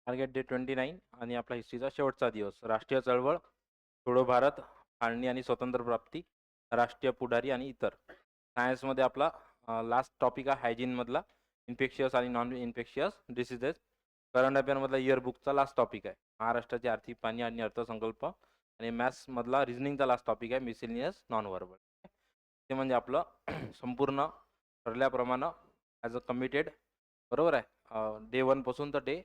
Target day 29 आणि आपला हिस्ट्रीचा शेवटचा दिवस. राष्ट्रीय चळवळ, छोडो भारत, फाळणी आणि स्वतंत्र प्राप्ती, राष्ट्रीय पुढारी आणि इतर. सायन्समध्ये आपला लास्ट टॉपिक आहे हायजीनमधला, इन्फेक्शियस आणि नॉन इन्फेक्शियस डिसीजेस. करंट अफेअरमधला इयरबुकचा लास्ट टॉपिक आहे महाराष्ट्राची आर्थिक पाहणी आणि अर्थसंकल्प. आणि मॅथ्समधला रिझनिंगचा लास्ट टॉपिक आहे मिसेलिनियस नॉन व्हर्बल. ते म्हणजे आपलं संपूर्ण ठरल्याप्रमाणे ॲज अ कमिटेड, बरोबर आहे, डे 1 पासून तर डे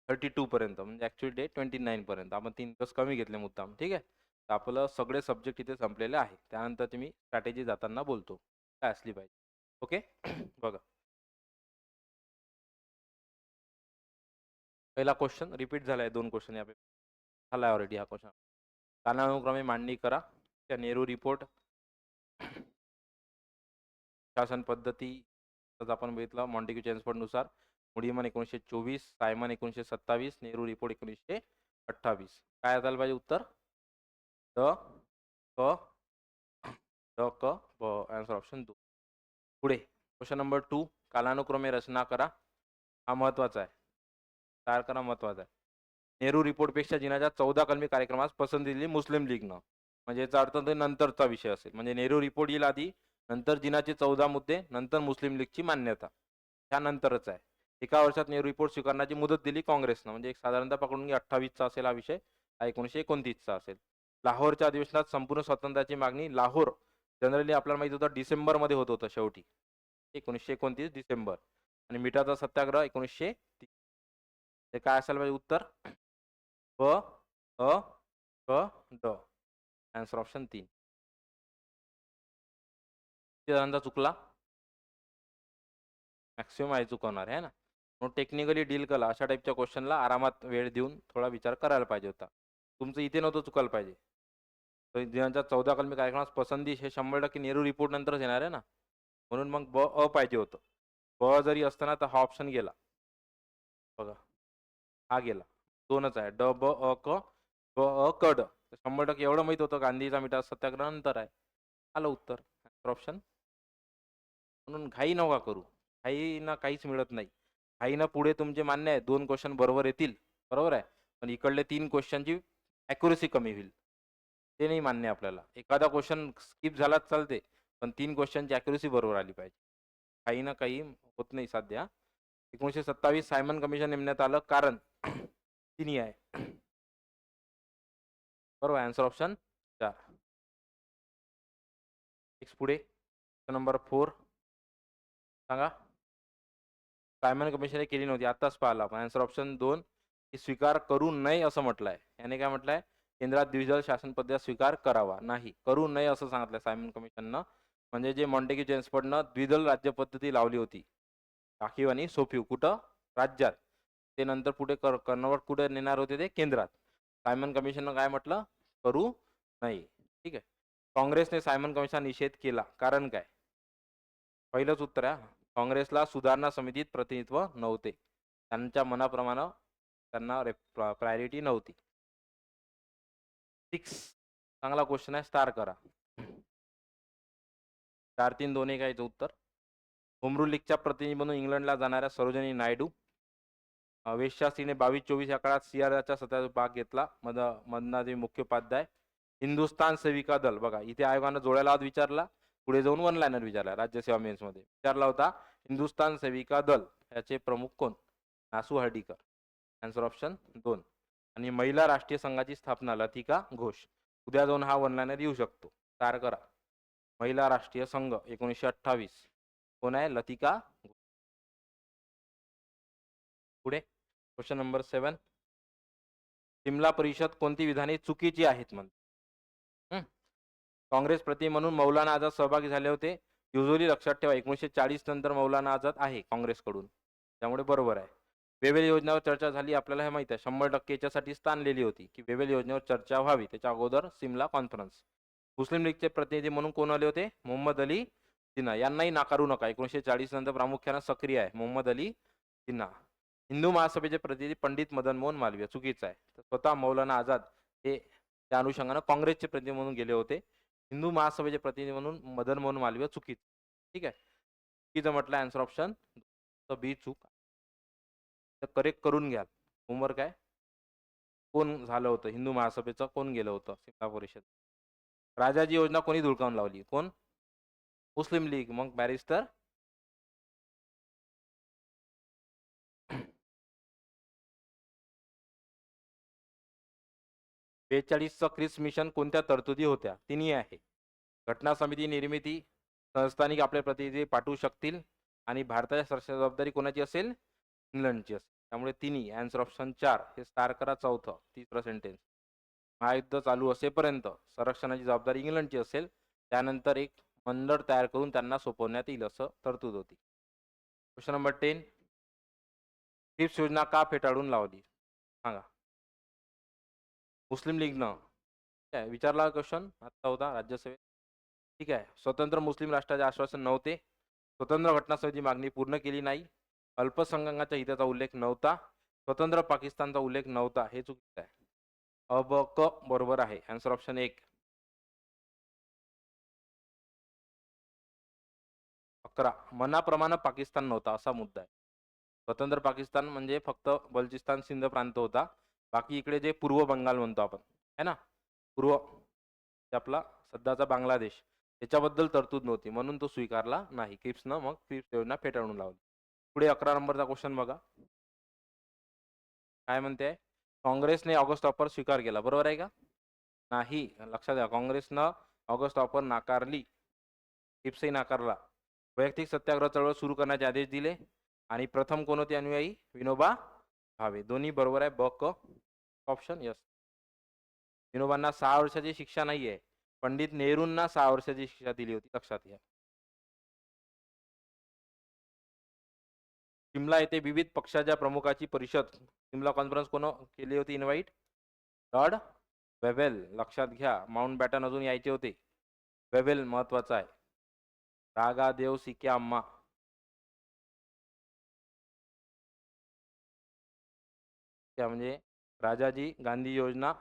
32 पर्यंत, म्हणजे ॲक्च्युअली डे 29 पर्यंत आपण 3 दिवस कमी घेतले मुद्दाम. ठीक आहे. तर आपलं सगळे सब्जेक्ट इथे संपलेले आहे. त्यानंतर तुम्ही स्ट्रॅटेजी जाताना बोलतो काय असली पाहिजे. ओके. बघा, पहिला क्वेश्चन रिपीट झाला आहे, 2 क्वेश्चन या झाला आहे ऑलरेडी हा क्वेश्चन. कालानुक्रमे मांडणी करा. त्या नेहरू रिपोर्ट, शासन पद्धती आपण बघितलं मॉन्टेग्यू चेम्सफोर्ड नुसार, मुडीमन 1924, सायमन 1927, नेहरू रिपोर्ट 1928. काय झालं पाहिजे उत्तर? ड क ड क ब. Answer option 2. पुढे क्वेश्चन नंबर 2, कालानुक्रमे रचना करा. हा महत्वाचा आहे, तयार करा, महत्वाचा आहे. नेहरू रिपोर्टपेक्षा जिनाच्या 14 कलमी कार्यक्रमास पसंती दिली मुस्लिम लीगनं. म्हणजे याचा अर्थ ते नंतरचा विषय असेल. म्हणजे नेहरू रिपोर्ट येईल आधी, नंतर जिनाचे 14 मुद्दे, नंतर मुस्लिम लीगची मान्यता, त्यानंतरच आहे. एका वर्षात नेहरू रिपोर्ट स्वीकारण्याची मुदत दिली काँग्रेसनं. म्हणजे एक साधारणतः पकडून घ्या 28चा असेल हा विषय, हा 1929चा असेल. लाहोरच्या अधिवेशनात संपूर्ण स्वातंत्र्याची मागणी. लाहोर जनरली आपल्याला माहिती होतं डिसेंबरमध्ये होत होतं शेवटी, 1929 डिसेंबर. आणि मिठाचा सत्याग्रह 1930. ते काय असायला पाहिजे उत्तर? ब अ क ड. Answer option 3. जणांचा चुकला? मॅक्सिमम आहे चुकवणार आहे ना. मग टेक्निकली डील करा अशा टाईपच्या क्वेश्चनला आरामात वेळ देऊन थोडा विचार करायला पाहिजे होता. तुमचं इथे नव्हतं चुकायला पाहिजे. तर दिनांच्या 14 कलमी कार्यक्रमास पसंती हे 100% नेहरू रिपोर्ट नंतरच येणार आहे ना, म्हणून मग ब अ पाहिजे होतं. ब जरी असताना तर हा ऑप्शन गेला. बघा, हा गेला. 2च आहे, ड ब अ क ब अ क ड. 100% एवढं माहित होतं गांधीचा मिठाचा सत्याग्रह नंतर आहे. आलं उत्तर, ऑप्शन. म्हणून घाई नका करू. घाईनं काहीच मिळत नाही. घाईनं पुढे तुमचे मान्य आहे 2 क्वेश्चन बरोबर येतील, बरोबर आहे, पण इकडले 3 क्वेश्चनची ॲक्युरसी कमी होईल. ते नाही मान्य आपल्याला. एखादा क्वेश्चन स्किप झालाच चालते, पण 3 क्वेश्चनची ॲक्युरसी बरोबर आली पाहिजे. काही ना काही होत नाही साध्या. 1927 सायमन कमिशन नेमण्यात आलं, कारण तिन्ही आहे. बरोबर, आन्सर ऑप्शन 4. नेक्स्ट पुढे नंबर 4 सांगा. सायमन कमिशनने केली नव्हती, आत्ताच पाहिला आपण. आन्सर ऑप्शन 2, की स्वीकार करू नये असं म्हटलंय. याने काय म्हटलंय? केंद्रात द्विदल शासन पद्धतीचा स्वीकार करावा, नाही करू नये असं सांगितलं सायमन कमिशननं. म्हणजे जे मॉन्टेग्यू चेम्सफोर्डनं द्विदल राज्य पद्धती लावली होती, राखीव आणि सोफीव, कुठं? राज्यात. ते नंतर पुढे कन्वर्ट कुठे नेणार होते? ते केंद्रात. सायमन कमिशननं काय म्हटलं? करू नये. ठीक आहे. काँग्रेसने सायमन कमिशनचा निषेध केला, कारण काय? पहिलंच उत्तर आहे. काँग्रेसला सुधारणा समितीत प्रतिनिधित्व नव्हते. त्यांच्या मनाप्रमाणे त्यांना प्रायोरिटी नव्हती. 6 चांगला क्वेश्चन आहे, स्टार करा. 4-3-2-1 आहे उत्तर. होमरूल लीगच्या प्रतिनिधी म्हणून इंग्लंडला जाणाऱ्या सरोजिनी नायडू. वेश्या स्त्रीने 22-24 या काळात सियाराच्या सत्याग्रहात भाग घेतला. मदनाजी मुख्योपाध्याय. हिंदुस्थान सेविका दल, बघा इथे आयोगानं जोड्याला आवाज विचारला, पुढे जाऊन वन लाईनर विचारला. राज्यसेवा मेन्समध्ये विचारला होता हिंदुस्थान सेविका दल याचे प्रमुख कोण? नासू हर्डीकर. Answer option 2. आणि महिला राष्ट्रीय संघाची स्थापना लतिका घोष. उद्या जाऊन हा वन लाईनर येऊ शकतो, तयार करा. महिला राष्ट्रीय संघ 1928 कोण आहे? लतिका. पुढे क्वेश्चन नंबर 7, सिमला परिषद कोणती विधाने चुकीची आहेत म्हणते. काँग्रेस प्रति म्हणून मौलाना आझाद सहभागी झाले होते. युजली लक्षात ठेवा 1940 नंतर मौलाना आझाद आहे काँग्रेसकडून, त्यामुळे बरोबर आहे. वेवेल योजनेवर चर्चा झाली, आपल्याला हे माहित आहे. 100% याच्यासाठी स्थानलेली होती की वेवेल योजनेवर चर्चा व्हावी, त्याच्या अगोदर सिमला कॉन्फरन्स. मुस्लिम लीगचे प्रतिनिधी म्हणून कोण आले होते? मोहम्मद अली जिना. यांनाही नाकारू नका, 1940 नंतर प्रामुख्याने सक्रिय आहे मोहम्मद अली जिना. हिंदू महासभेचे प्रतिनिधी पंडित मदन मोहन मालवीय, चुकीचं आहे. स्वतः मौलाना आझाद हे त्या अनुषंगाने काँग्रेसचे प्रतिनिधी म्हणून गेले होते. हिंदू महासभेचे प्रतिनिधी म्हणून मदन मोहन मालवीय चुकीचं. ठीक आहे, चुकीचं म्हटलं. आन्सर ऑप्शन बी चूक. तर करेक्ट करून घ्या. होमवर्क आहे. कोण झालं होतं हिंदू महासभेचं, कोण गेलं होतं सिमला परिषद? राजाजी योजना कोणी धुडकावून लावली? कोण? मुस्लिम लीग. मग बॅरिस्टर 42चं क्रिस मिशन कोणत्या तरतुदी होत्या? तिन्ही आहे. घटना समिती निर्मिती, संस्थानिक आपले प्रतिनिधी पाठवू शकतील आणि भारताच्या सुरक्षा जबाबदारी कोणाची असेल? इंग्लंडची असेल. त्यामुळे तिन्ही. आन्सर ऑप्शन 4 हे स्टार करा. चौथं तिसरं सेंटेन्स. महायुद्ध चालू असेपर्यंत संरक्षणाची जबाबदारी इंग्लंडची असेल, त्यानंतर एक मंडळ तयार करून त्यांना सोपवण्यात येईल असं तरतूद होती. Question number 10. क्रिप्स योजना का फेटाळून लावली? सांगा. मुस्लिम लीगनं. काय विचारला क्वेश्चन आत्ता होता राज्यसभेत. ठीक आहे. स्वतंत्र मुस्लिम राष्ट्राचे आश्वासन नव्हते. स्वतंत्र घटना समिती मागणी पूर्ण केली नाही. अल्पसंख्याकांच्या हिताचा उल्लेख नव्हता. स्वतंत्र पाकिस्तानचा उल्लेख नव्हता. हे चुकीचं आहे. अब क बरोबर आहे. Answer option 1. 11. मनाप्रमाणे पाकिस्तान नव्हता असा मुद्दा आहे. स्वतंत्र पाकिस्तान म्हणजे फक्त बलुचिस्तान सिंध प्रांत होता. बाकी इकडे जे पूर्व बंगाल म्हणतो आपण है ना, पूर्व आपला सध्याचा बांगलादेश, त्याच्याबद्दल तरतूद नव्हती म्हणून तो स्वीकारला नाही. क्रिप्सनं मग क्रिप्स योजना फेटाळून लावली. पुढे 11 नंबरचा क्वेश्चन बघा. काय म्हणते? काँग्रेसने ऑगस्ट ऑफर स्वीकार केला. बरोबर आहे का? नाही. लक्षात घ्या, काँग्रेसनं ऑगस्ट ऑफर नाकारली. क्रिप्सही नाकारला. वैयक्तिक सत्याग्रह चळवळ सुरू करण्याचे आदेश दिले आणि प्रथम कोण होते अनुयायी? विनोबा भावे. दोन्ही बरोबर आहे. ब क ऑप्शन यस. विनोबांना 6 वर्षाची शिक्षा नाही आहे. पंडित नेहरूंना 6 वर्षाची शिक्षा दिली होती. लक्षात घ्या. शिमला येथे विविध पक्षाच्या प्रमुखाची परिषद, शिमला कॉन्फरन्स कोण केली होती इन्व्हाइट? Lord Wavell. लक्षात घ्या. माउंट बॅटन अजून यायचे होते. वेव्हेल महत्वाचा आहे. रागा देव सिके अम्मा. त्या म्हणजे राजाजी गांधी योजना,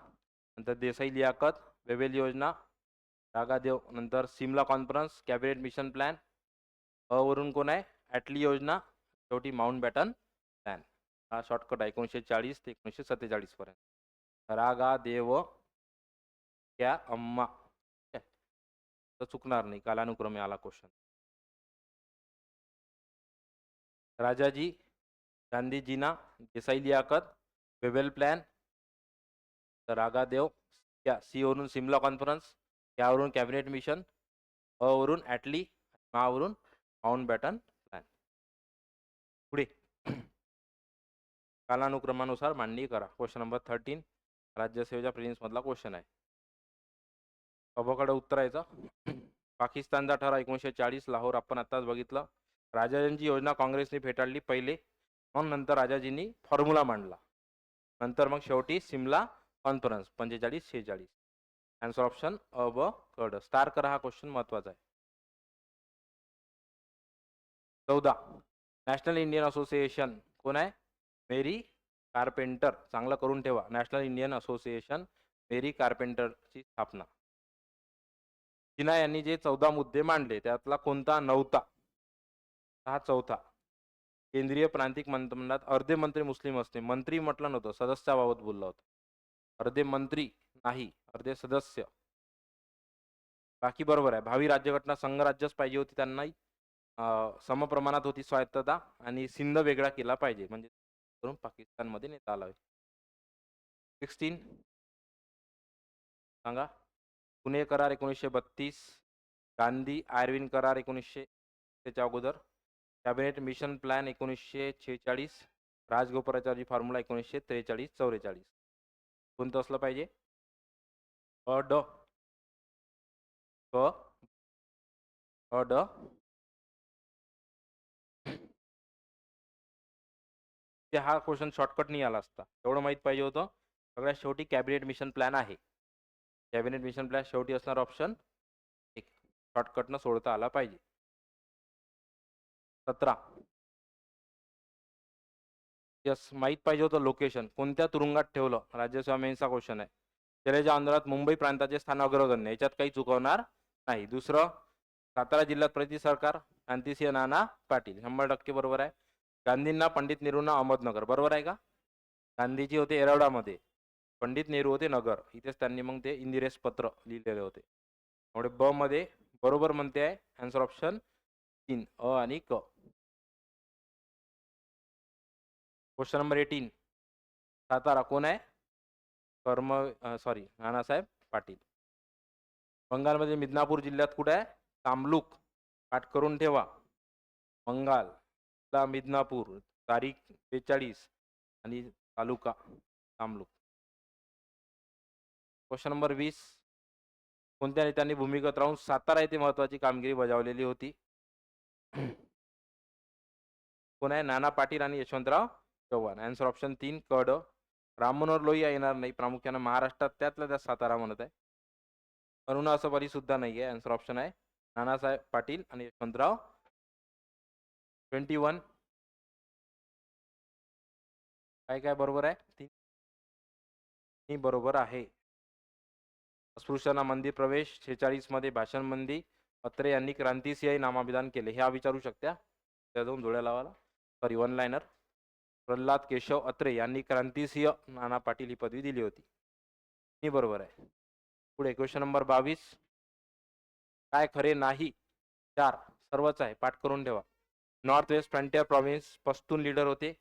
नंतर देसाई लियाकत, वेव्हेल योजना, रागादेव, नंतर Simla conference, cabinet mission plan. वरून कोण आहे? ॲटली योजना, शेवटी माउंट बॅटन प्लॅन. हा शॉर्टकट आहे 1940 ते 1947 पर्यंत. रागा देव क्या अम्मा. तर चुकणार नाही, कालानुक्रमे आला क्वेश्चन. राजाजी, गांधीजीना, देसाई लियाकत, वेव्हेल प्लॅन, तर रागादेव क्या, सी वरून सिमला कॉन्फरन्स, यावरून कॅबिनेट मिशन, वरून ॲटली, मावरून माउंट बॅटन प्लॅन. पुढे कालानुक्रमानुसार मांडणी करा. क्वेश्चन नंबर 13 राज्यसेवेच्या प्रिलिम्स मधला क्वेश्चन आहे. अबकडे उत्तर यायचं. पाकिस्तानचा ठराव 1940 लाहोर आपण आताच बघितलं. राजाजींची योजना काँग्रेसने फेटाळली पहिले, मग नंतर राजाजींनी फॉर्म्युला मांडला, नंतर मग शेवटी सिमला कॉन्फरन्स 45-46. आन्सर ऑप्शन अ ब कड. स्टार करा. हा क्वेश्चन महत्वाचा आहे. 14 नॅशनल इंडियन असोसिएशन कोण आहे? मेरी कार्पेंटर. चांगलं करून ठेवा. नॅशनल इंडियन असोसिएशन मेरी कार्पेंटरची स्थापना. जिना यांनी जे 14 मुद्दे मांडले त्यातला कोणता नव्हता? हा चौथा. केंद्रीय प्रांतिक मंत्रिमंडळात अर्धे मंत्री मुस्लिम असते. मंत्री म्हटलं नव्हतं, सदस्याबाबत बोललं होतं. अर्धे मंत्री नाही, अर्धे सदस्य. बाकी बरोबर आहे. भावी राज्यघटना संघराज्यच पाहिजे होती त्यांनाही. समप्रमाणात होती स्वायत्तता आणि सिंध वेगळा केला पाहिजे म्हणजे करून पाकिस्तानमध्ये नेता आला. 16 सांगा. पुणे करार 1932, गांधी आयर्विन करार 1900 त्याच्या अगोदर, cabinet mission plan 1946, Rajagopalachari formula 1943-44. कोणतं असलं पाहिजे? अ ड क अ ड. हा क्वेश्चन शॉर्टकट नाही आला असता, एवढं माहित पाहिजे होतं. सगळ्यात शेवटी कॅबिनेट मिशन प्लॅन आहे. कॅबिनेट मिशन प्लॅन शेवटी असणार ऑप्शन 1. शॉर्टकटनं सोडता आला पाहिजे. 17 यस माहित पाहिजे होतं. लोकेशन कोणत्या तुरुंगात ठेवलं? राज्यसेवा मेन्सचा क्वेश्चन आहे. शहराच्या आंदोलनात मुंबई प्रांताचे स्थान अग्रगण्य, याच्यात काही चुकवणार नाही. दुसरं, सातारा जिल्ह्यात प्रति सरकार, क्रांतिसिंह नाना पाटील. 100% बरोबर आहे. गांधींना पंडित नेहरूंना अहमदनगर. बरोबर आहे का? गांधीजी होते एरवडामध्ये, पंडित नेहरू होते नगर. इथेच त्यांनी मग ते इंदिरेस पत्र लिहिलेले होते. त्यामुळे ब मध्ये बरोबर म्हणते आहे आन्सर ऑप्शन 3 अ आणि क. Question number 18. सातारा कोण आहे? नानासाहेब पाटील. बंगालमध्ये मिदनापूर जिल्ह्यात कुठे आहे? तामलुक. पाठ करून ठेवा. बंगाल ला मिदनापूर, तारीख 42 आणि तालुका तामलुक. Question number 20. कोणत्या नेत्यांनी भूमिगत राहून सातारा येथे महत्वाची कामगिरी बजावलेली होती? कोण आहे? नाना पाटील आणि यशवंतराव चव्हाण. आन्सर ऑप्शन 3 कड. राम मनोहर लोहिया येणार नाही, प्रामुख्याने महाराष्ट्रात त्यातल्या त्यात सातारा म्हणत आहे. अरुणा असफाली सुद्धा नाही आहे. आन्सर ऑप्शन आहे नानासाहेब पाटील आणि यशवंतराव. 21. काय बरोबर आहे? 3 बरोबर आहे. अस्पृश्यांना मंदिर प्रवेश 46 मध्ये भाषण बंदी. अत्रे यांनी क्रांतिसिंह नामाभिधान केले. ह्या विचारू शकत्या त्या जाऊन जोड्या लावाला. Sorry, one liner. Pralhad Keshav Atre यांनी क्रांतिसिंह नाना पाटील ही पदवी दिली होती. ही बरोबर आहे. पुढे क्वेश्चन नंबर 22. काय खरे नाही? 4 सर्वच आहे, पाठ करून ठेवा. North west frontier province Pashtun leader होते.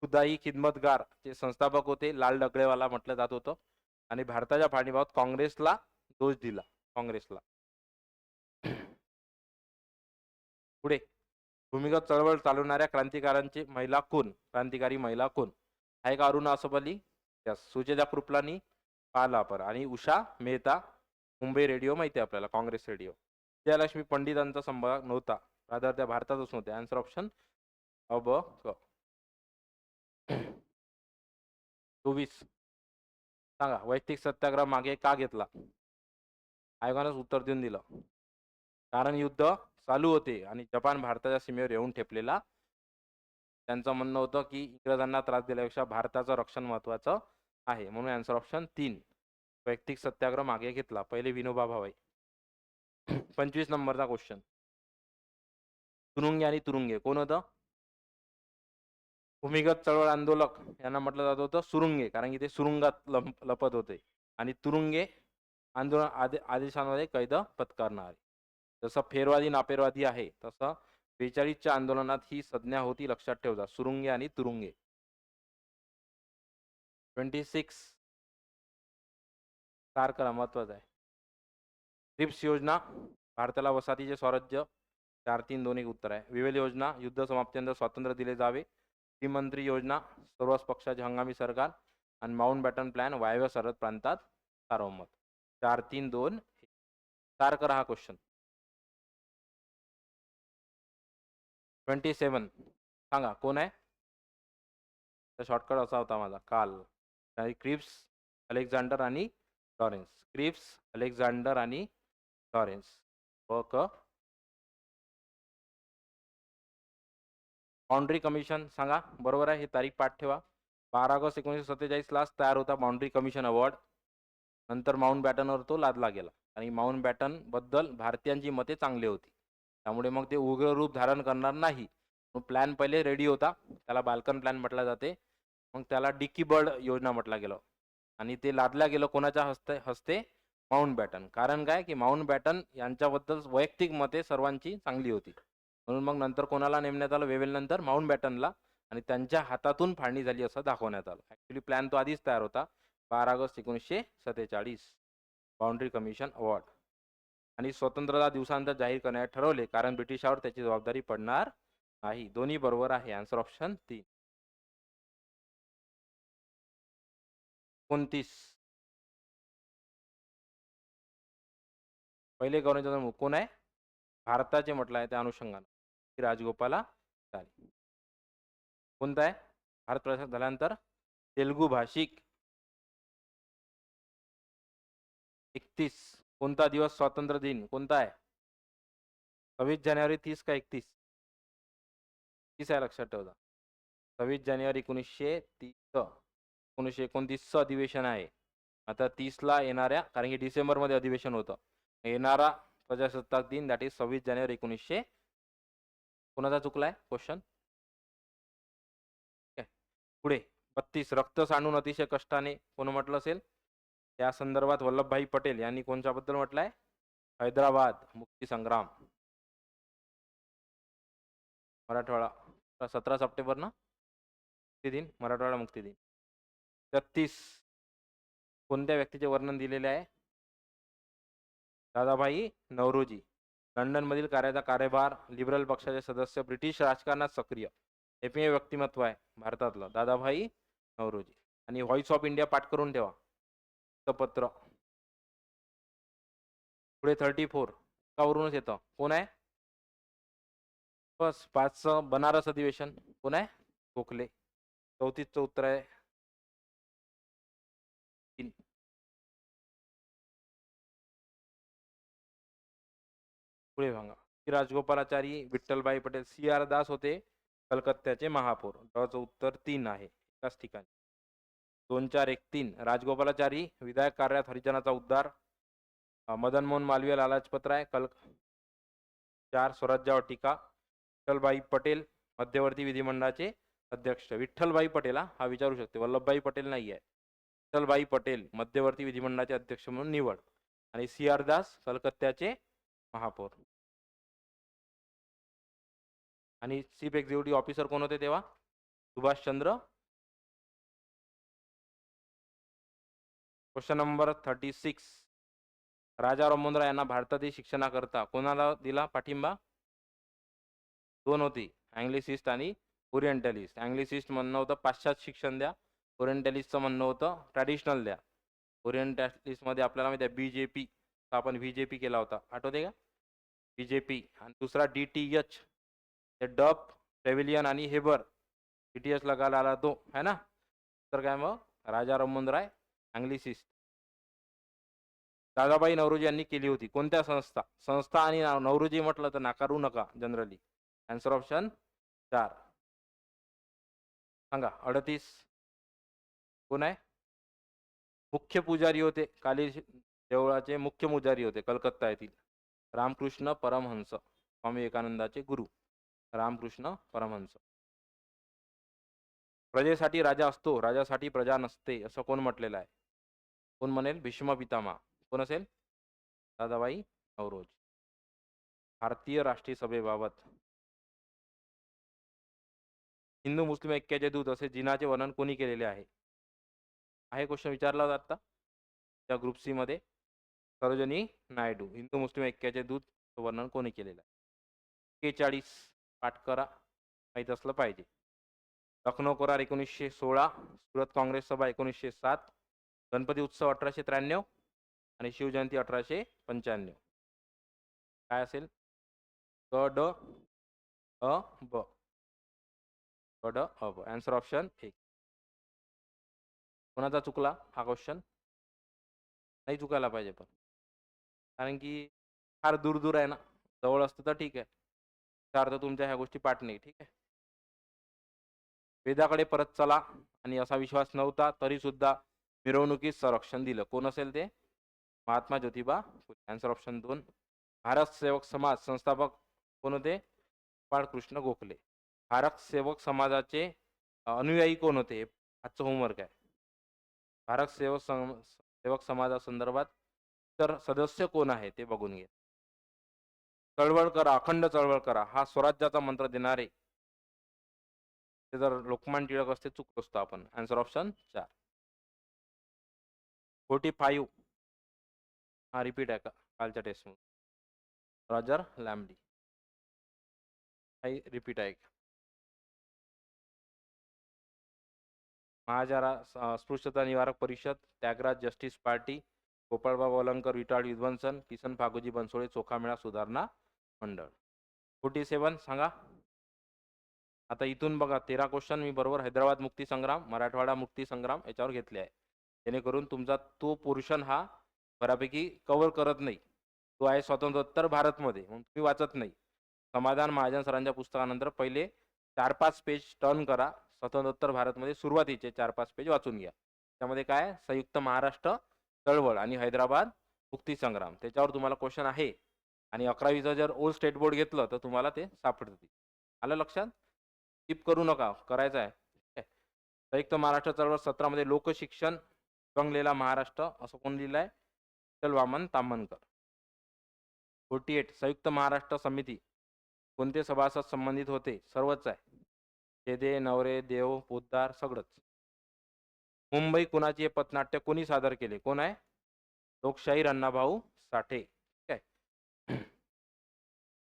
खुदाई खिदमतगार चे संस्थापक होते. लाल डगळेवाला म्हटलं जात होतं. आणि भारताच्या फाळणीबाबत काँग्रेसला दोष दिला. काँग्रेसला. पुढे भूमिगत चळवळ चालवणाऱ्या क्रांतिकारांची महिला कोण? क्रांतिकारी महिला कोण? आहे का अरुणा असफाली? यस. सुचेता कृपलानी, पाल आपण आणि उषा मेहता. मुंबई रेडिओ माहिती आहे आपल्याला, काँग्रेस रेडिओ. विजयलक्ष्मी पंडितांचा संभाग नव्हता, रादर त्या भारतातच नव्हते. आन्सर ऑप्शन अब क. 24. सांगा वैयक्तिक सत्याग्रह मागे का घेतला? आयोगानंच उत्तर देऊन दिलं. कारण युद्ध चालू होते आणि जपान भारताच्या सीमेवर येऊन ठेपलेला. त्यांचं म्हणणं होतं की इंग्रजांना त्रास दिल्यापेक्षा भारताचं रक्षण महत्वाचं आहे, म्हणून आन्सर ऑप्शन 3 वैयक्तिक सत्याग्रह मागे घेतला. पहिले विनोबा भावे. 25 नंबरचा क्वेश्चन. तुरुंगे आणि तुरुंगे कोण होतं? भूमिगत चळवळ आंदोलक यांना म्हटलं जात होतं सुरुंगे, कारण की ते सुरुंगात लपत होते. आणि तुरुंगे आंदोलन आदेशांमध्ये कैद पत्करणारे. जसं फेरवादी नापेरवादी आहे तसं 42च्या आंदोलनात ही संज्ञा होती, लक्षात ठेवजा. सुरुंगे आणि तुरुंगे. 26 सार करा, महत्वाचं आहे. ट्रिप्स योजना भारताला वसाहतीचे स्वराज्य. 4 3 2 1 उत्तर आहे. विवेल योजना युद्ध समाप्तीनंतर स्वातंत्र्य दिले जावे. त्रिमंत्री योजना सर्वच पक्षाचे हंगामी सरकार. आणि माउंट बॅटन प्लॅन वायव्य सरहद प्रांतात सार्वमत. 4 3 2 सार करा हा क्वेश्चन. 27 सांगा कोण आहे? शॉर्टकट असा होता माझा काल. क्रिप्स, अलेक्झांडर आणि लॉरेन्स. क्रिप्स, अलेक्झांडर आणि लॉरेन्स. बाउंड्री कमिशन सांगा बरोबर आहे. ही तारीख पाठ ठेवा. 12 ऑगस्ट 1947 ला तयार होता बाउंड्री कमिशन अवॉर्ड. नंतर माउंट बॅटनवर तो लादला गेला आणि माउंट बॅटन बद्दल भारतीयांची मते चांगली होती, त्यामुळे मग ते उग्र रूप धारण करणार नाही. प्लॅन पहिले रेडी होता, त्याला बाल्कन प्लॅन म्हटला जाते. मग त्याला डिकी बर्ड योजना म्हटलं गेलं आणि ते लादल्या गेलं कोणाच्या हस्ते? Mountbatten. कारण काय की माउंट बॅटन यांच्याबद्दल वैयक्तिक मते सर्वांची चांगली होती, म्हणून मग नंतर कोणाला नेमण्यात आलं? वेवेल नंतर माउंट बॅटनला, आणि त्यांच्या हातातून फाळणी झाली असं दाखवण्यात आलं. ॲक्च्युली प्लॅन तो आधीच तयार होता. 12 ऑगस्ट 1947 बाउंड्री कमिशन अवॉर्ड. आणि स्वतंत्रता दिवसानंतर जाहीर करण्यात ठरवले, कारण ब्रिटिशांवर त्याची जबाबदारी पडणार नाही. दोन्ही बरोबर आहे. Answer option 3. 29 पहिले गव्हर्नर कोण आहे? भारताचे म्हटलं आहे त्या अनुषंगाने राजगोपालाचारी. कोणता आहे? भारत प्रजासत्ताक झाल्यानंतर तेलुगू भाषिक. 31 कोणता दिवस? स्वातंत्र्य दिन कोणता आहे? 26 जानेवारी 30 का 31? 30 आहे, लक्षात ठेवा. 26 जानेवारी 1930 1929 अधिवेशन आहे. आता 30ला येणाऱ्या, कारण की डिसेंबरमध्ये अधिवेशन होतं, येणारा प्रजासत्ताक दिन दॅट इज 26 जानेवारी 1900. कोणाचा चुकलाय क्वेश्चन? पुढे 32 रक्त सांडून अतिशय कष्टाने कोण म्हटलं असेल? त्या संदर्भात वल्लभभाई पटेल यांनी कोणत्याबद्दल म्हटलंय? हैदराबाद मुक्ती संग्राम. मराठवाडा 17 सप्टेंबर ना मुक्ती दिन, मराठवाडा मुक्ती दिन. 33 कोणत्या व्यक्तीचे वर्णन दिलेले आहे? दादाभाई नौरोजी. लंडनमधील कार्याचा कार्यभार, लिबरल पक्षाचे सदस्य, ब्रिटिश राजकारणात सक्रिय, एकमेव व्यक्तिमत्व आहे भारतातलं दादाभाई नौरोजी. आणि व्हॉइस ऑफ इंडिया पाठ करून ठेवा. पत्र पुढे 34 कावरूनच येतं. कोण आहे? बस 5चं बनारस अधिवेशन कोण आहे? गोखले. 34चं उत्तर आहे 3. पुढे सांगा. राजगोपालाचारी, विठ्ठलभाई पटेल, CR दास होते कलकत्त्याचे महापौर. चं उत्तर 3 आहे एकाच ठिकाणी. 2 4 1 3 राजगोपालाचारी विधायक कार्यात हरिजनाचा उद्धार, मदन मोहन मालवीय लालाजपत राय 4 स्वराज्यावर टीका, विठ्ठलभाई पटेल मध्यवर्ती विधिमंडळाचे अध्यक्ष. विठ्ठलभाई पटेल हा विचारू शकते, वल्लभभाई पटेल नाही आहे. विठ्ठलभाई पटेल मध्यवर्ती विधिमंडळाचे अध्यक्ष म्हणून निवड. आणि CR दास कलकत्त्याचे महापौर. आणि चीफ एक्झिक्युटिव्ह ऑफिसर कोण होते तेव्हा? सुभाषचंद्र. क्वेश्चन नंबर 36 राजा राममोहन यांना भारतातील शिक्षणाकरता कोणाला दिला पाठिंबा? 2 होती, अँग्लिसिस्ट आणि ओरिएंटलिस्ट. अँग्लिसिस्ट म्हणणं होतं पाश्चात्य शिक्षण द्या, ओरिएंटलिस्टचं म्हणणं होतं ट्रॅडिशनल द्या. ओरिएंटलिस्टमध्ये आपल्याला माहिती आहे BJP, आपण VJP केला होता, आठवते का? BJP. आणि दुसरा DTH, ते डब, पेव्हिलियन आणि हेबर. DTH लगायला आला तो है ना. तर काय मग राजा राममोहन राय अँग्लिसिस्ट. दादाभाई नौरोजी यांनी केली होती कोणत्या संस्था? संस्था आणि नौरोजी म्हटलं तर नाकारू नका जनरली. Answer option 4. सांगा. 38 कोण आहे? मुख्य पुजारी होते काली देवळाचे मुख्य पुजारी होते कलकत्ता येथील रामकृष्ण परमहंस, स्वामी विवेकानंदाचे गुरु रामकृष्ण परमहंस. प्रजेसाठी राजा असतो, राजासाठी प्रजा नसते असं कोण म्हटलेलं आहे? कोण म्हणेल? भीष्म पितामह. कोण असेल? दादाभाई नौरोजी. भारतीय राष्ट्रीय सभेबाबत हिंदू मुस्लिम ऐक्याचे दूत असे जिनाचे वर्णन कोणी केलेले आहे? क्वेश्चन विचारला होता आता त्या ग्रुप सी मध्ये. सरोजिनी नायडू. हिंदू मुस्लिम ऐक्याचे दूत वर्णन कोणी केलेलं आहे? 41 पाठ करा, माहीत असलं पाहिजे. लखनौ करार 1916, सुरत काँग्रेस सभा 1907, गणपती उत्सव 1893 आणि शिवजयंती 1895. काय असेल? क ड अ ब. क ड अ ब. Answer option 1. कोणाचा चुकला हा क्वेश्चन? नाही चुकायला पाहिजे पण, कारण की फार दूर दूर आहे ना, जवळ असतं तर ठीक आहे. त्या अर्थ तुमच्या ह्या गोष्टी पाठ नाही. ठीक आहे. वेदाकडे परत चला आणि असा विश्वास नव्हता तरी सुद्धा मिरवणुकीत संरक्षण दिलं. कोण असेल ते? महात्मा ज्योतिबा फुले. Answer option 2. भारत सेवक समाज संस्थापक कोण होते? बाळकृष्ण गोखले. भारत सेवक समाजाचे अनुयायी कोण होते? आजचं होमवर्क आहे. भारत सेवक समाजासंदर्भात तर सदस्य कोण आहे ते बघून घे. चळवळ करा, अखंड चळवळ करा हा स्वराज्याचा मंत्र देणारे ते जर लोकमान्य टिळक असते चुकतो असतो आपण. Answer option 4. 45 हा रिपीट आहे का कालच्या टेस्ट मध्ये? रॉजर लॅम्बडी. काही रिपीट आहे का? महाजारा अस्पृश्यता निवारक परिषद, त्यागराज जस्टिस पार्टी, गोपाळबाबा वलंकर विटाळ विध्वंसन, किसन फागोजी बनसोडे चोखामेळा सुधारणा मंडळ. 47 सांगा. आता इथून बघा 13 क्वेश्चन मी बरोबर हैदराबाद मुक्ती संग्राम, मराठवाडा मुक्ती संग्राम याच्यावर घेतले आहे, जेणेकरून तुमचा तो पोर्शन हा बऱ्यापैकी कव्हर करत नाही. तो आहे स्वतंत्रोत्तर भारतमध्ये, म्हणून तुम्ही वाचत नाही. समाधान महाजन सरांच्या पुस्तकानंतर पहिले 4-5 पेज टर्न करा. स्वतंत्रोत्तर भारतमध्ये सुरुवातीचे 4-5 पेज वाचून घ्या. त्यामध्ये काय संयुक्त महाराष्ट्र चळवळ आणि हैदराबाद मुक्ती संग्राम त्याच्यावर तुम्हाला क्वेश्चन आहे. आणि 11वीचं जर ओल्ड स्टेट बोर्ड घेतलं तर तुम्हाला ते सापडतील. आलं लक्षात? स्किप करू नका, करायचं आहे. संयुक्त महाराष्ट्र चळवळ 17 मध्ये लोकशिक्षण विभागलेला महाराष्ट्र असं कोण लिहिलंय? विठ्ठल वामन ताम्हनकर. 48 संयुक्त महाराष्ट्र समिती कोणते सभासद संबंधित होते? सर्वच आहे. छेदे, नवरे, देव, पोद्दार सगळंच. मुंबई कुणाची हे पथनाट्य कोणी सादर केले? कोण आहे? लोकशाहीर अण्णाभाऊ साठे. ठीक आहे.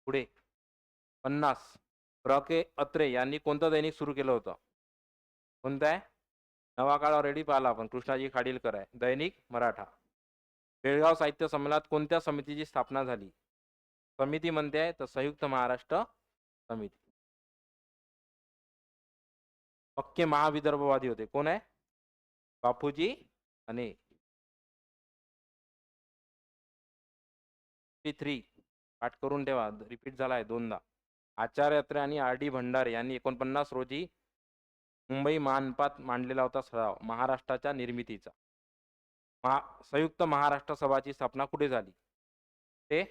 पुढे 50 प्र के अत्रे यांनी कोणतं दैनिक सुरू केलं होतं? कोणतं आहे? नवा काळ ऑलरेडी पाहिला आपण, कृष्णाजी खाडीलकर आहे. दैनिक मराठा. बेळगाव साहित्य संमेलनात कोणत्या समितीची स्थापना झाली? समिती म्हणते आहे तर संयुक्त महाराष्ट्र समिती. पक्के महाविदर्भवादी होते. कोण आहे? बापूजी आणि 3 पाठ करून ठेवा, रिपीट झाला आहे दोनदा. आचार्य अत्रे आणि आर डी भंडारे यांनी 49 रोजी मुंबई मानपात मांडलेला होता ठराव महाराष्ट्राच्या निर्मितीचा. संयुक्त महाराष्ट्र सभाची स्थापना कुठे झाली? ते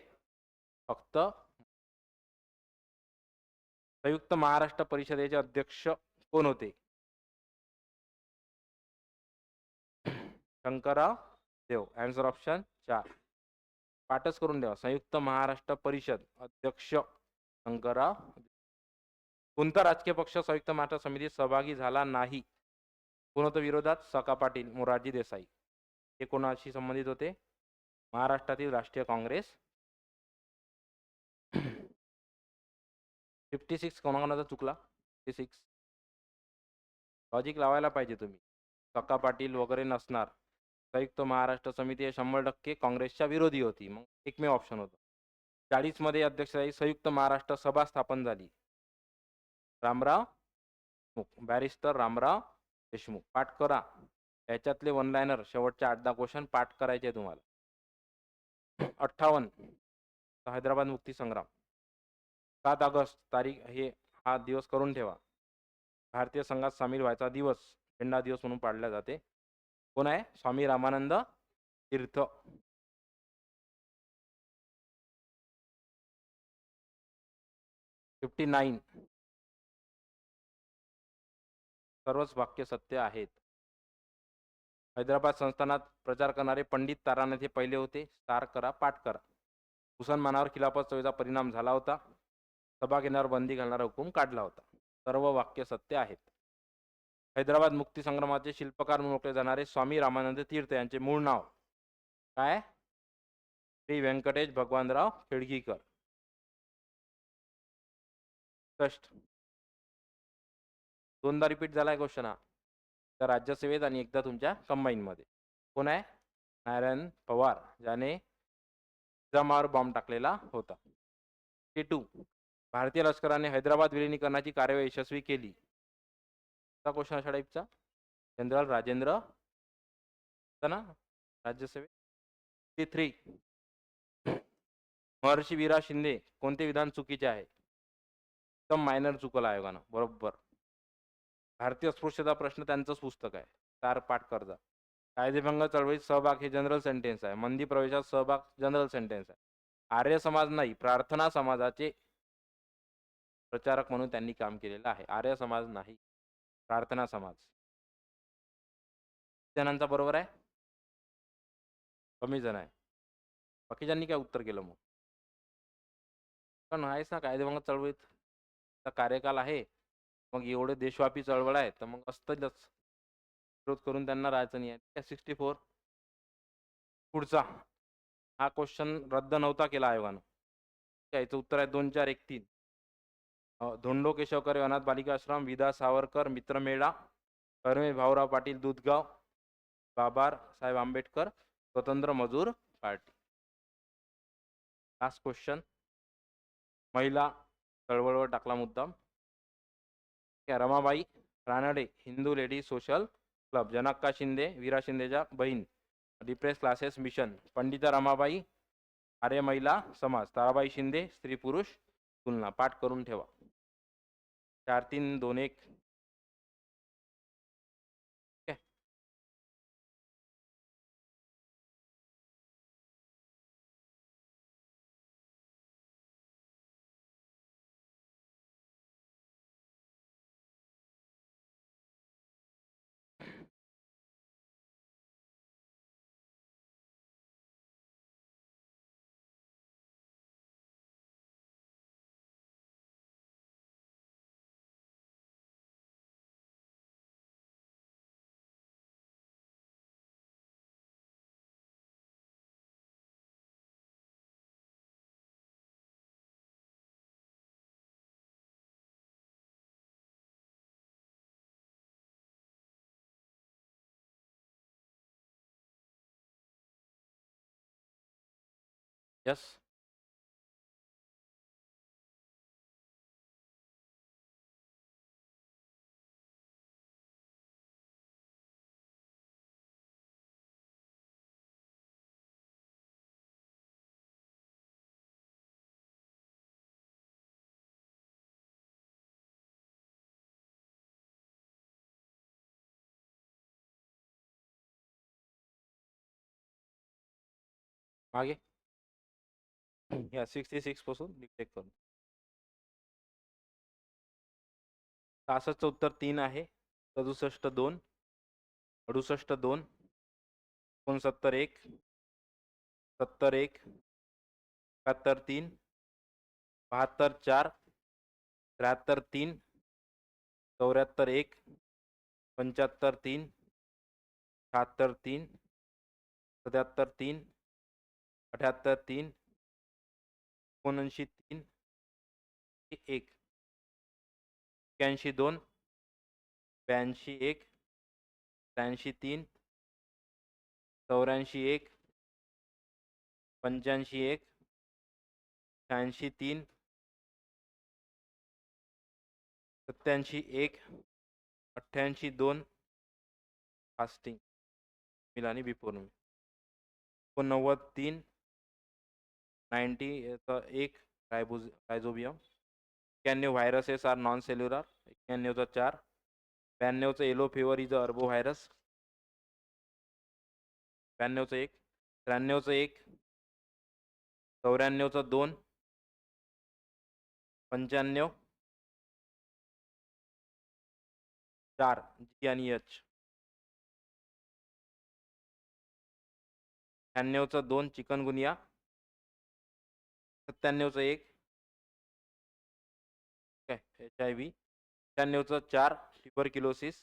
फक्त संयुक्त महाराष्ट्र परिषदेचे अध्यक्ष कोण होते? शंकरराव देव. Answer option 4. पाठच करून द्या. संयुक्त महाराष्ट्र परिषद अध्यक्ष शंकरराव. कोणता राजकीय पक्ष संयुक्त महाराष्ट्र समितीत सहभागी झाला नाही? कोण होतं विरोधात? सखा पाटील, मोरारजी देसाई. हे कोणाशी संबंधित होते? महाराष्ट्रातील राष्ट्रीय काँग्रेस. 56 कोणाकोणाचा चुकला? 56 लॉजिक लावायला पाहिजे तुम्ही. सखा पाटील वगैरे नसणार. संयुक्त महाराष्ट्र समिती 100% काँग्रेसच्या विरोधी होती. मग एकमेव ऑप्शन होतं. 40 मध्ये अध्यक्षस्थानी संयुक्त महाराष्ट्र सभा स्थापन झाली. रामराव बॅरिस्टर रामराव देशमुख. पाठ करा. याच्यातले वन लाईनर शेवटच्या 8-10 क्वेश्चन पाठ करायचे तुम्हाला. 58 हैदराबाद मुक्ती संग्राम. 7 ऑगस्ट तारीख हा दिवस करून ठेवा. भारतीय संघात सामील व्हायचा दिवस झेंडा दिवस म्हणून पाळला जाते. कोण आहे? स्वामी रामानंद तीर्थ. सर्वच वाक्य सत्य आहेत. हैदराबाद संस्थानात प्रचार करणारे पंडित तारानाथ हे पहिले होते. सार करा, पाठ करा. मुसलमानावर खिलाफत चळवळीचा परिणाम झाला होता. सभा घेण्यावर बंदी घालणारा हुकूम काढला होता. सर्व वाक्य सत्य आहेत. हैदराबाद मुक्ती संग्रामाचे शिल्पकार म्हणून ओळखले जाणारे स्वामी रामानंद तीर्थ यांचे मूळ नाव काय? श्री व्यंकटेश भगवानराव खेडगीकर. दोनदा रिपीट झालाय क्वेश्चन हा. तर राज्यसेवेत आणि एकदा तुमच्या कंबाईन मध्ये. कोण आहे? नारायण पवार, ज्याने निजामावर बॉम्ब टाकलेला होता. K2 भारतीय लष्कराने हैदराबाद विलिनीकरणाची कार्यवाही यशस्वी केली. क्वेश्चन अशा टाईपचा. जनरल राजेंद्र ना राज्यसेवेत. T3 महर्षी वीरा शिंदे कोणते विधान चुकीचे आहे? एकदम मायनर चुकलं आयोगानं. बरोबर. भारतीय अस्पृश्यता प्रश्न त्यांचंच पुस्तक आहे. तार पाठ करजा. कायदेभंग चळवळीत सहभाग हे जनरल सेंटेन्स आहे. मंदी प्रवेशात सहभाग जनरल सेंटेन्स आहे. आर्य समाज नाही, प्रार्थना समाजाचे प्रचारक म्हणून त्यांनी काम केलेलं आहे. आर्य समाज नाही, प्रार्थना समाज. जणांचा बरोबर आहे? कमी जण आहे. बाकीच्यांनी काय उत्तर केलं मग? पण आहेच ना, कायदेभंग चळवळीत कार्यकाल आहे. मग एवढे देशव्यापी चळवळ आहे तर मग असतंच. विरोध करून त्यांना राहायचं नाही आहे. 64 पुढचा हा क्वेश्चन रद्द नव्हता केला आयोगानं. याचं उत्तर आहे 2, 4, 1, 3. धोंडो केशव कर्वे अनाथ बालिका आश्रम, विदा सावरकर मित्रमेळा, कर्वे भाऊराव पाटील दूधगाव, बाबार साहेब आंबेडकर स्वतंत्र मजूर पार्टी. लास्ट क्वेश्चन महिला चळवळवर टाकला मुद्दाम. Ramabai Ranade Hindu lady social club, Janakka Shinde वीरा शिंदेच्या बहीण, depressed classes mission, Pandita Ramabai Arya Mahila Samaj, Tarabai Shinde स्त्री पुरुष तुलना. पाठ करून ठेवा. 4, 3, 2, 1. यस. मागे या 66 पासून डिटेक्ट करून 66चं उत्तर 3 आहे. 67 2, 68 2, 69 1, 70 1, 71 3, 72 4, 73 3, 74 1, 75 3, 76 3, 77 3, 78 3, 79 3, 1, 81 2, 82 1, 83 3, 84 1, 85 1, 86 3, 87 1, 88 2, फास्टिंग मिलानी बिफोर मी 89 3, 90 1, rhizobium 91 viruses are non cellular 91चा 4, 92चं yellow fever is arbovirus 92चं 1, 93चं 1, 94चं 2, 95 4, जी आणि एच 96चं 2, चिकनगुनिया 97चं 1, HIV 96चं 4, ट्युबरक्युलोसिस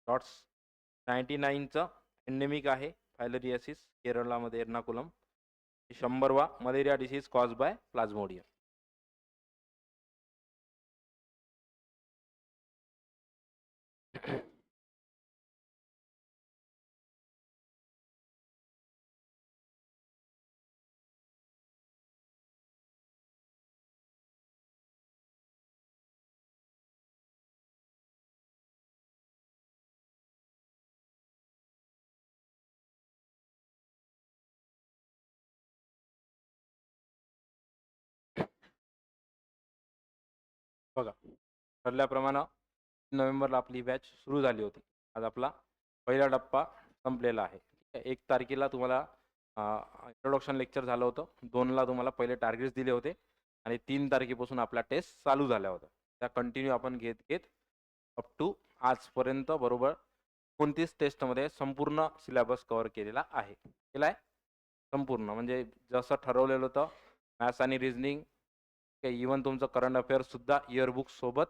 डॉट्स 99चं एंडेमिक आहे फायलेरियासिस केरळामध्ये एर्नाकुलम 100वा malaria disease cause by plasmodium. बघा ठरल्याप्रमाणे नोव्हेंबरला आपली बॅच सुरू झाली होती. आज आपला पहिला टप्पा संपलेला आहे. 1 तारखेला तुम्हाला इंट्रोडक्शन लेक्चर झालं होतं. 2ला तुम्हाला पहिले टार्गेट्स दिले होते आणि 3 तारखेपासून आपल्या टेस्ट चालू झाल्या होत्या. त्या कंटिन्यू आपण घेत घेत अप टू आजपर्यंत बरोबर 29 टेस्टमध्ये संपूर्ण सिलेबस कव्हर केलेला आहे. केला आहे संपूर्ण, म्हणजे जसं ठरवलेलं होतं मॅथ्स आणि रिझनिंग, इवन तुमचं करंट अफेअर्स सुद्धा इयरबुक सोबत.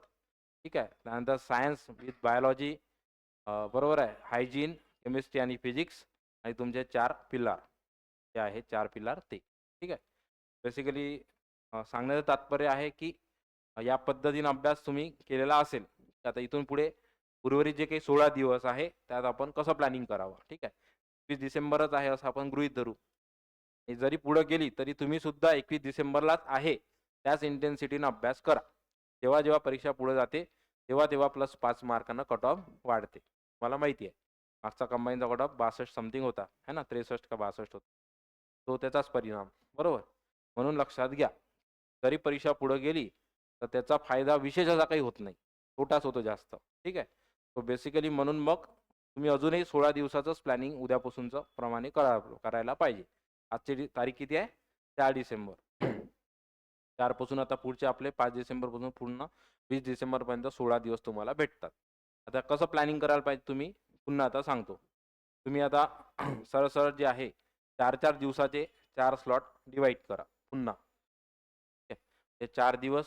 ठीक आहे. त्यानंतर सायन्स विथ बायोलॉजी बरोबर आहे, हायजीन, केमिस्ट्री आणि फिजिक्स आणि तुमचे 4 पिलार जे आहे 4 पिलार ते. ठीक आहे. बेसिकली सांगण्याचं तात्पर्य आहे की या पद्धतीने अभ्यास तुम्ही केलेला असेल. आता इथून पुढे उर्वरित जे काही 16 दिवस आहे त्यात आपण कसं प्लॅनिंग करावं. ठीक आहे. 21 डिसेंबरच आहे असं आपण गृहीत धरू. जरी पुढे गेली तरी तुम्ही सुद्धा 21 डिसेंबरलाच आहे त्याच इंटेन्सिटीनं अभ्यास करा. जेव्हा जेव्हा परीक्षा पुढे जाते तेव्हा तेव्हा +5 मार्कांना कट ऑफ वाढते. मला माहिती आहे मागचा कंबाईनचा कट ऑफ 62 समथिंग होता है ना, 63 का 62 होता. तो त्याचाच परिणाम बरोबर. म्हणून लक्षात घ्या, जरी परीक्षा पुढे गेली तर त्याचा फायदा विशेष असा काही होत नाही, तोटाच होतो जास्त. ठीक आहे. तो बेसिकली म्हणून मग तुम्ही अजूनही 16 दिवसाचंच प्लॅनिंग उद्यापासूनचं प्रमाणे करायला पाहिजे. आजची तारीख किती आहे? 4 डिसेंबर. 4 पासून आता पुढचे आपले 5 डिसेंबरपासून पूर्ण 20 डिसेंबरपर्यंत 16 दिवस तुम्हाला भेटतात. आता कसं प्लॅनिंग करायला पाहिजे तुम्ही पुन्हा आता सांगतो. तुम्ही आता सरळ सरळ जे आहे 4-4 दिवसाचे 4 स्लॉट डिवाइड करा पुन्हा. ते 4 दिवस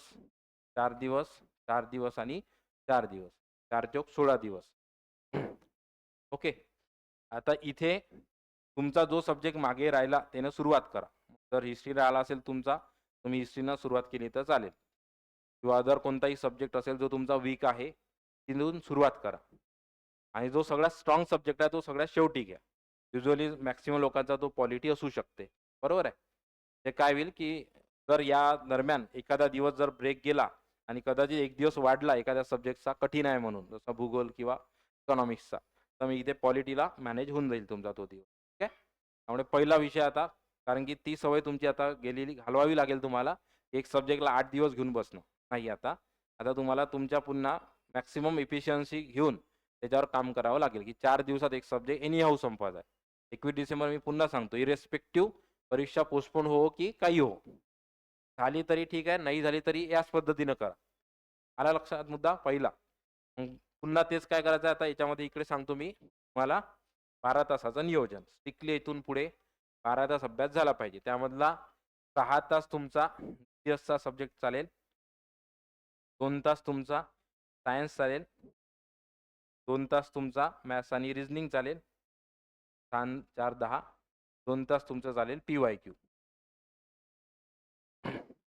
4 दिवस 4 दिवस आणि 4 दिवस 4 चौक 16 दिवस. ओके. आता इथे तुमचा जो सब्जेक्ट मागे राहिला त्याने सुरुवात करा. जर हिस्ट्री राहिला असेल तुमचा, तुम्ही हिस्ट्रीनं सुरुवात केली तर चालेल, किंवा अदर कोणताही सब्जेक्ट असेल जो तुमचा वीक आहे तिथून सुरुवात करा. आणि जो सगळ्यात स्ट्रॉंग सब्जेक्ट आहे तो सगळ्यात शेवटी घ्या. युजली मॅक्सिमम लोकांचा तो पॉलिटी असू शकते, बरोबर आहे. ते काय होईल की जर या दरम्यान एखादा दिवस जर ब्रेक गेला आणि कदाचित एक दिवस वाढला एखाद्या सब्जेक्टचा कठीण आहे म्हणून, जसं भूगोल किंवा इकॉनॉमिक्सचा, तर मी इथे पॉलिटीला मॅनेज होऊन जाईल तुमचा तो दिवस. ठीक आहे. त्यामुळे पहिला विषय आता, कारण की ती सवय तुमची आता गेलेली घालवावी लागेल तुम्हाला. एक सब्जेक्टला 8 दिवस घेऊन बसणं नाही आता. आता तुम्हाला तुमच्या पुन्हा मॅक्सिमम इफिशियन्सी घेऊन त्याच्यावर काम करावं लागेल, की 4 दिवसात एक सब्जेक्ट एनी हाऊ संपवायचा आहे. 21 डिसेंबर मी पुन्हा सांगतो, इरेस्पेक्टिव्ह परीक्षा पोस्टपोन हो की काही हो, झाली तरी ठीक आहे, नाही झाली तरी याच पद्धतीनं करा. आला लक्षात मुद्दा पहिला. मग पुन्हा तेच काय करायचं आहे आता याच्यामध्ये, इकडे सांगतो मी तुम्हाला 12 तासाचं नियोजन. स्ट्रिक्टली इथून पुढे 12 तास अभ्यास झाला पाहिजे. त्यामधला 6 तास तुमचा चा सब्जेक्ट चालेल, 2 तास तुमचा सायन्स चालेल, 2 तास तुमचा मॅथ्स आणि रिझनिंग चालेल, 6 4 10, 2 तास तुमचं चालेल PYQ.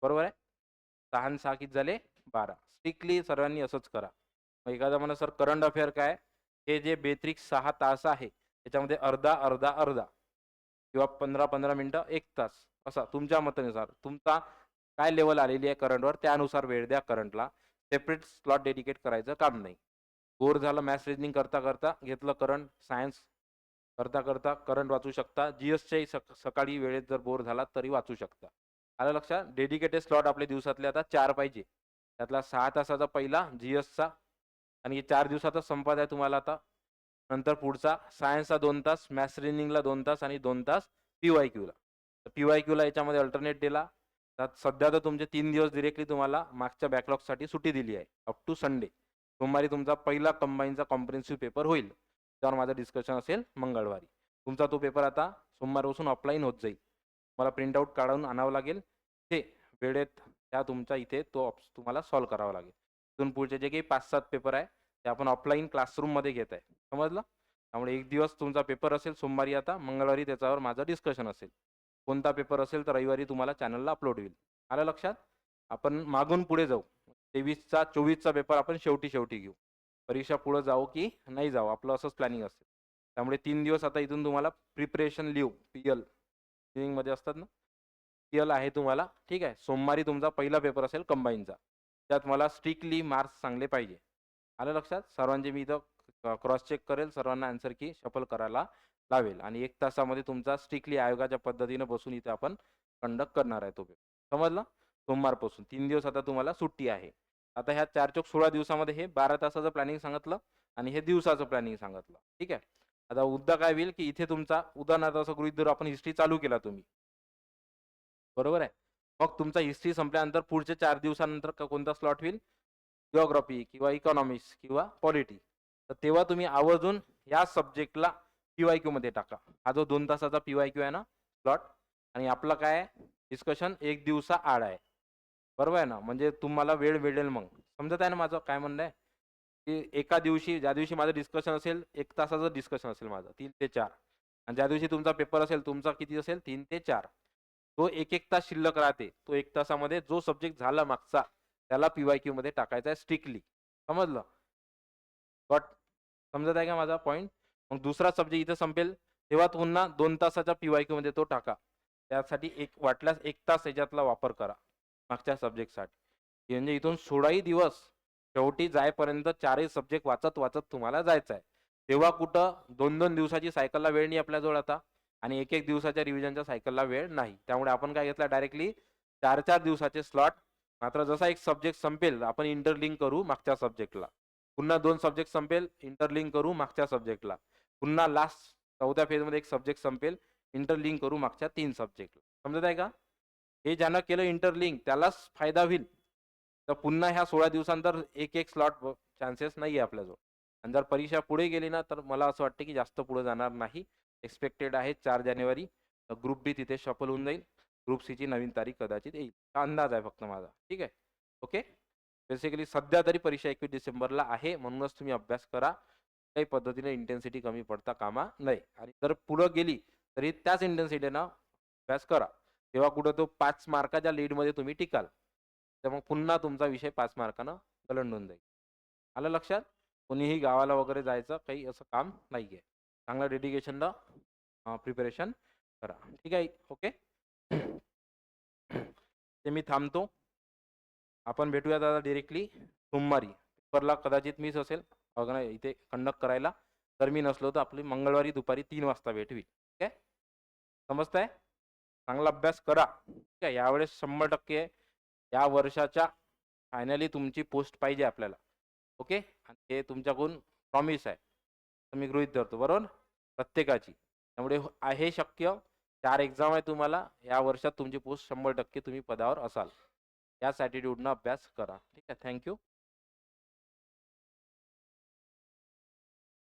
बरोबर आहे. 6 आणि 6 किती झाले 12. स्ट्रिक्टली सर्वांनी असंच करा. मग एखादा म्हणा सर करंट अफेअर काय, हे जे बेत्रिक 6 तास आहे त्याच्यामध्ये अर्धा अर्धा अर्धा किंवा 15-15 मिनिटं 1 तास, असा तुमच्या मतानुसार तुमचा काय लेवल आलेली आहे करंटवर त्यानुसार वेळ द्या करंटला. सेपरेट स्लॉट डेडिकेट करायचं काम नाही. बोर झालं मॅथ्स रिजनिंग करता करता घेतलं करंट, सायन्स करता करता करंट वाचू शकता, जीएसच्याही सकाळी वेळेत जर बोर झाला तरी वाचू शकता. आलं लक्षात. डेडिकेटेड स्लॉट आपले दिवसातले आता 4 पाहिजे. त्यातला 6 तासाचा पहिला जीएसचा, आणि 4 दिवसातच संपत आहे तुम्हाला आता. नंतर पुढचा सायन्सचा 2 तास, मॅथ्स रिजनिंगला 2 तास आणि 2 तास PYQला. तर PYQला याच्यामध्ये अल्टरनेट दिला. त्यात सध्या तर तुमचे 3 दिवस डिरेक्टली तुम्हाला मागच्या बॅकलॉगसाठी सुट्टी दिली आहे अप टू संडे. सोमवारी तुमचा पहिला कंबाईनचा कॉम्प्रिहेन्सिव्ह पेपर होईल, त्यावर माझं डिस्कशन असेल मंगळवारी. तुमचा तो पेपर आता सोमवारपासून ऑफलाईन होत जाईल. मला प्रिंटआउट काढून आणावं लागेल, ते वेळेत त्या तुमच्या इथे तो तुम्हाला सॉल्व्ह करावा लागेल. तिथून पुढचे जे काही 5-7 पेपर आहे ते आपण ऑफलाईन क्लासरूममध्ये घेत आहे, समजलं. त्यामुळे एक दिवस तुमचा पेपर असेल सोमवारी, आता मंगळवारी त्याच्यावर माझं डिस्कशन असेल. कोणता पेपर असेल तर रविवारी तुम्हाला चॅनलला अपलोड होईल. आलं लक्षात. आपण मागून पुढे जाऊ. 23चा 24चा पेपर आपण शेवटी घेऊ. परीक्षा पुढे जाऊ की नाही जाऊ, आपलं असंच प्लॅनिंग असेल. त्यामुळे 3 दिवस आता इथून तुम्हाला प्रिपरेशन लिव्ह PL मध्ये असतात ना, PL आहे तुम्हाला. ठीक आहे. सोमवारी तुमचा पहिला पेपर असेल कंबाईनचा, त्यात मला स्ट्रिक्टली मार्क्स चांगले पाहिजे. आलं लक्षात. सर्वांचे मी इथं क्रॉस चेक करेल, सर्वांना आन्सर की शफल करायला लावेल, आणि 1 तासामध्ये तुमचा स्ट्रिक्टली आयोगाच्या पद्धतीने बसून इथे आपण कंडक्ट करणार आहे तो पेपर, समजलं. सोमवारपासून 3 दिवस आता तुम्हाला सुट्टी आहे. आता ह्या 4-16 दिवसामध्ये हे 12 तासाचं प्लॅनिंग सांगितलं आणि हे दिवसाचं प्लॅनिंग सांगितलं. ठीक आहे. आता उद्या काय होईल की इथे तुमचा, उदाहरणार्थ असं गृहीत धरू आपण, हिस्ट्री चालू केला तुम्ही, बरोबर आहे. मग तुमचा हिस्ट्री संपल्यानंतर पुढच्या 4 दिवसानंतर कोणता स्लॉट होईल, जिओग्राफी किंवा इकॉनॉमिक्स किंवा पॉलिटी. तर तेव्हा तुम्ही आवर्जून या सब्जेक्टला PYQ मध्ये टाका. हा जो 2 तासाचा PYQ आहे ना स्लॉट, आणि आपला काय डिस्कशन 1 दिवसा आड आहे, बरोबर आहे ना. म्हणजे तुम्हाला वेळ मिळेल. मग समजत आहे ना माझं काय म्हणणं आहे, की एका दिवशी, ज्या दिवशी माझं डिस्कशन असेल 1 तासाचं डिस्कशन असेल माझं 3 ते 4, आणि ज्या दिवशी तुमचा पेपर असेल तुमचा किती असेल 3 ते 4, तो 1-1 तास शिल्लक राहते. तो 1 तासामध्ये जो सब्जेक्ट झाला मागचा त्याला PYQ मध्ये टाकायचा आहे स्ट्रिक्टली, समजलं. गॉट. समजत आहे का माझा पॉईंट. मग दुसरा सब्जेक्ट इथं संपेल तेव्हा पुन्हा 2 तासाच्या PYQ मध्ये तो टाका. त्यासाठी वाटल्यास 1 तास याच्यातला वापर करा मागच्या सब्जेक्टसाठी. म्हणजे इथून 16ही दिवस शेवटी जायपर्यंत 4ही सब्जेक्ट वाचत वाचत तुम्हाला जायचं आहे. तेव्हा कुठं 2-2 दिवसाची सायकलला वेळ नाही आपल्याजवळ आता, आणि 1-1 दिवसाच्या रिव्हिजनच्या सायकलला वेळ नाही. त्यामुळे आपण काय घेतला, डायरेक्टली 4-4 दिवसाचे स्लॉट. मात्र जसा एक सब्जेक्ट संपेल आपण इंटरलिंक करू मागच्या सब्जेक्टला, पुन्हा 2 सब्जेक्ट संपेल इंटरलिंक करू मागच्या सब्जेक्टला, पुन्हा लास्ट 4थ्या फेजमध्ये एक सब्जेक्ट संपेल इंटरलिंक करू मागच्या 3 सब्जेक्टला. समजत आहे का. हे ज्यानं केलं इंटरलिंक त्यालाच फायदा होईल. तर पुन्हा ह्या 16 दिवसांतर एक स्लॉट चान्सेस नाही आहे आपल्याजवळ. आणि जर परीक्षा पुढे गेली ना तर मला असं वाटतं की जास्त पुढे जाणार नाही. एक्सपेक्टेड आहे 4 जानेवारी. ग्रुप बी तिथे शफल होऊन जाईल. ग्रुप सीची नवीन तारीख कदाचित येईल, हा अंदाज आहे फक्त माझा. ठीक आहे. ओके. बेसिकली सध्या तरी परीक्षा 21 डिसेंबरला आहे, म्हणूनच तुम्ही अभ्यास करा. काही पद्धतीने इंटेन्सिटी कमी पडता कामा नये, आणि जर पुढे गेली तरी त्याच इंटेन्सिटीनं अभ्यास करा. तेव्हा कुठं तो 5 मार्काच्या लीडमध्ये तुम्ही टिकाल, तर मग पुन्हा तुमचा विषय 5 मार्कानं गलंडून जाईल. आलं लक्षात. कोणीही गावाला वगैरे जायचं काही असं काम नाही आहे. चांगलं डेडिकेशनला प्रिपरेशन करा. ठीक आहे. ओके. ते मी थांबतो. आपण भेटूया दादा डायरेक्टली सोमवारी. पेपरला कदाचित मिस असेल इथे कंडक्ट करायला. तर मी नसलो तर आपली मंगळवारी दुपारी 3 वाजता भेट होईल. ठीक आहे? समजतंय? चांगला अभ्यास करा. ठीक आहे? यावेळेस 100% या वर्षाच्या फायनली तुमची पोस्ट पाहिजे आपल्याला. ओके? आणि ते तुमच्याकडून प्रॉमिस आहे. तर मी गृहीत धरतो, बरोबर? प्रत्येकाची. त्यामुळे आहे शक्य. 4 एक्झाम आहे तुम्हाला. या वर्षात तुमची पोस्ट 100% तुम्ही पदावर असाल. याच ॲटिट्यूडनं अभ्यास करा. ठीक आहे? Thank you.